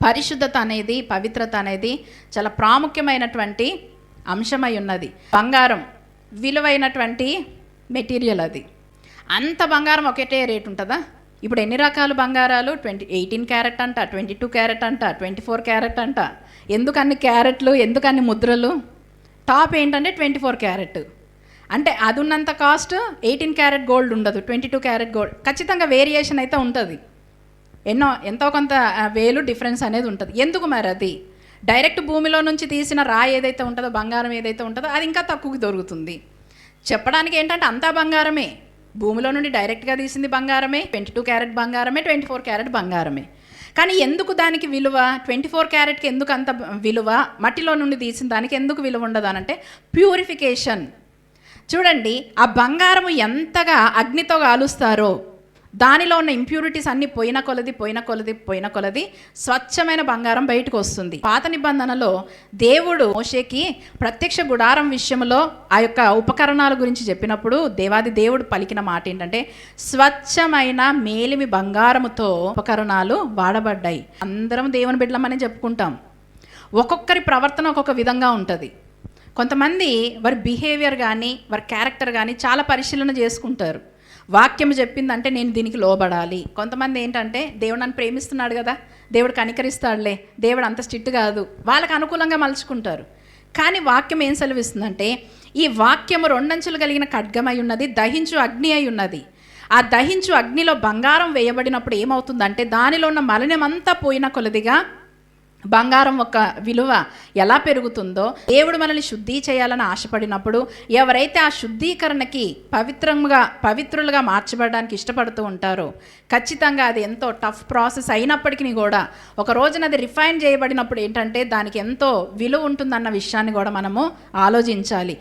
పరిశుద్ధత అనేది, పవిత్రత అనేది చాలా ప్రాముఖ్యమైనటువంటి అంశమై ఉన్నది. బంగారం విలువైనటువంటి మెటీరియల్. అది అంత బంగారం ఒకటే రేట్ ఉంటుందా? ఇప్పుడు ఎన్ని రకాల బంగారాలు? 18 క్యారెట్ అంట, 22 క్యారెట్ అంట, 24 క్యారెట్ అంట. ఎందుకన్ని క్యారెట్లు, ఎందుకన్ని ముద్రలు? టాప్ ఏంటంటే 24 క్యారెట్. అంటే అది ఉన్నంత కాస్ట్ 18 క్యారెట్ గోల్డ్ ఉండదు, 22 క్యారెట్ గోల్డ్. ఖచ్చితంగా వేరియేషన్ అయితే ఉంటుంది, ఎంతో కొంత వేలు డిఫరెన్స్ అనేది ఉంటుంది. ఎందుకు మరి? అది డైరెక్ట్ భూమిలో నుంచి తీసిన రాయి ఏదైతే ఉంటుందో, బంగారం ఏదైతే ఉంటుందో అది ఇంకా తక్కువకి దొరుకుతుంది. చెప్పడానికి ఏంటంటే అంతా బంగారమే, భూమిలో నుండి డైరెక్ట్గా తీసింది బంగారమే, 22 క్యారెట్ బంగారమే, 24 క్యారెట్ బంగారమే. కానీ ఎందుకు దానికి విలువ? 24 క్యారెట్కి ఎందుకు అంత విలువ? మట్టిలో నుండి తీసిన దానికి ఎందుకు విలువ ఉండదు అనంటే ప్యూరిఫికేషన్. చూడండి, ఆ బంగారము ఎంతగా అగ్నితో కాలుస్తారో దానిలో ఉన్న ఇంప్యూరిటీస్ అన్నీ పోయిన కొలది స్వచ్ఛమైన బంగారం బయటకు వస్తుంది. పాత నిబంధనలో దేవుడు మోషేకి ప్రత్యక్ష గుడారం విషయంలో ఆ యొక్క ఉపకరణాల గురించి చెప్పినప్పుడు దేవాది దేవుడు పలికిన మాట ఏంటంటే స్వచ్ఛమైన మేలిమి బంగారముతో ఉపకరణాలు వాడబడ్డాయి. అందరం దేవుని బిడ్డలమని చెప్పుకుంటాం. ఒక్కొక్కరి ప్రవర్తన ఒక్కొక్క విధంగా ఉంటుంది. కొంతమంది వారి బిహేవియర్ కానీ వారి క్యారెక్టర్ కానీ చాలా పరిశీలన చేసుకుంటారు. వాక్యం చెప్పిందంటే నేను దీనికి లోబడాలి. కొంతమంది ఏంటంటే దేవుడు నన్ను ప్రేమిస్తున్నాడు కదా, దేవుడు కనికరిస్తాడులే, దేవుడు అంత స్ట్రిక్ట్ కాదు, వాళ్ళకి అనుకూలంగా మలుచుకుంటారు. కానీ వాక్యం ఏం సెలవిస్తుందంటే ఈ వాక్యము 2 అంచులు కలిగిన ఖడ్గమై ఉన్నది, దహించు అగ్ని అయి ఉన్నది. ఆ దహించు అగ్నిలో బంగారం వేయబడినప్పుడు ఏమవుతుందంటే దానిలో ఉన్న మలినమంతా పోయిన కొలదిగా బంగారం ఒక విలువ ఎలా పెరుగుతుందో, దేవుడు మనల్ని శుద్ధి చేయాలని ఆశపడినప్పుడు ఎవరైతే ఆ శుద్ధీకరణకి పవిత్రులుగా మార్చబడడానికి ఇష్టపడుతూ ఉంటారో ఖచ్చితంగా అది ఎంతో టఫ్ ప్రాసెస్ అయినప్పటికీ కూడా ఒక రోజున అది రిఫైన్ చేయబడినప్పుడు ఏంటంటే దానికి ఎంతో విలువ ఉంటుందన్న విషయాన్ని కూడా మనము ఆలోచించాలి.